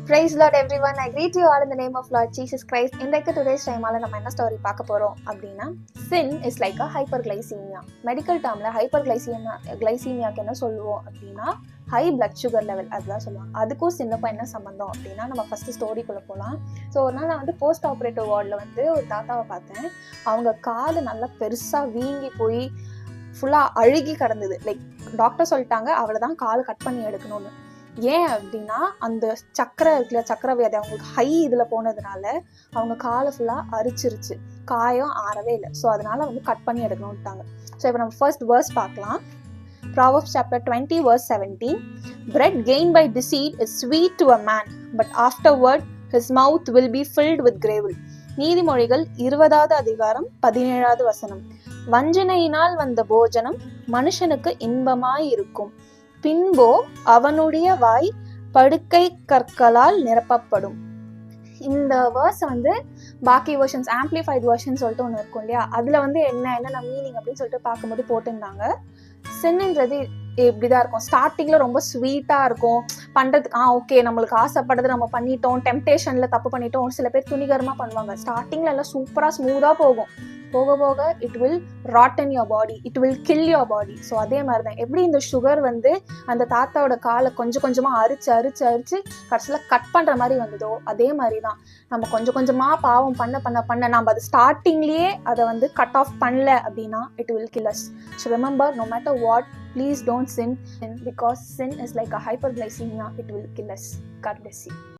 Praise Lord everyone. I greet you all in the name of Lord Jesus Christ. இன்றைக்கு today's டைமால நம்ம என்ன story பார்க்க போறோம் அப்படின்னா, sin is like a hyperglycemia. Medical டேர்ம்ல ஹைப்பர்கிளைசீமியாக்கு என்ன சொல்லுவோம் அப்படின்னா ஹை பிளட் சுகர் லெவல், அதுதான் சொல்லுவாங்க. அதுக்கும் சின்னப்பா என்ன சம்பந்தம் அப்படின்னா, நம்ம ஃபர்ஸ்ட் ஸ்டோரிக்குள்ள போகலாம். ஸோ ஒரு நாள் நான் போஸ்ட் ஆப்ரேட்டிவ் வார்டில் ஒரு தாத்தாவை பார்த்தேன். அவங்க காது நல்லா பெருசா வீங்கி போய் ஃபுல்லாக அழுகி கிடந்தது. லைக் டாக்டர் சொல்லிட்டாங்க அவ்வளோதான், கால் கட் பண்ணி எடுக்கணும்னு. ஏன் அப்படின்னா அந்த சக்கரை வியாதி அவங்களுக்கு ஹை இதில் போனதுனால அவங்க காலை ஃபுல்லாக அரிச்சிருச்சு, காயம் ஆறவே இல்லை. ஸோ அதனால கட் பண்ணி எடுக்கணும்ட்டாங்க. ஸோ இப்போ நம்ம ஃபர்ஸ்ட் வேர்ஸ் பார்க்கலாம். Proverbs chapter 20 verse 17. Bread gained by deceit is sweet to a man, but afterward his mouth will be filled with gravel. நீதிமொழிகள் 20வது அதிகாரம் 17வது வசனம். வஞ்சனையினால் வந்த போஜனம் மனுஷனுக்கு இன்பமாய் இருக்கும், பின்போ அவனுடைய வாய் படுக்கை கற்களால் நிரப்பப்படும். இந்த வேர்ஸ் பாக்கி வெர்ஷன்ஸ், ஆம்பிளிஃபைட் வெர்ஷன் சொல்லிட்டு ஒன்று இருக்கும் இல்லையா, அதுல என்ன மீனிங் அப்படின்னு சொல்லிட்டு பார்க்கும்போது போட்டிருந்தாங்க. சின்ன்றது இப்படிதான் இருக்கும். ஸ்டார்டிங்ல ரொம்ப ஸ்வீட்டா இருக்கும், பண்றதுக்கு ஓகே நம்மளுக்கு ஆசைப்படுறது நம்ம பண்ணிட்டோம், டெம்டேஷன்ல தப்பு பண்ணிட்டோம். சில பேர் துணிகரமா பண்ணுவாங்க. ஸ்டார்டிங்ல எல்லாம் சூப்பரா ஸ்மூதா போகும், போக போக it will rot in your body, it will kill your body. So அதே மாதிரி தான் எப்படி இந்த சுகர் அந்த தாத்தாவோட காலை கொஞ்சம் கொஞ்சமாக அரிச்சு கடைசியில் கட் பண்ணுற மாதிரி வந்ததோ, அதே மாதிரி தான் நம்ம கொஞ்சம் கொஞ்சமாக பாவம் பண்ண நம்ம அது ஸ்டார்டிங்லேயே அதை கட் ஆஃப் பண்ணல அப்படின்னா it will kill us. So remember, no matter what, please don't sin because sin is like a hyperglycemia. It will kill us. God bless you.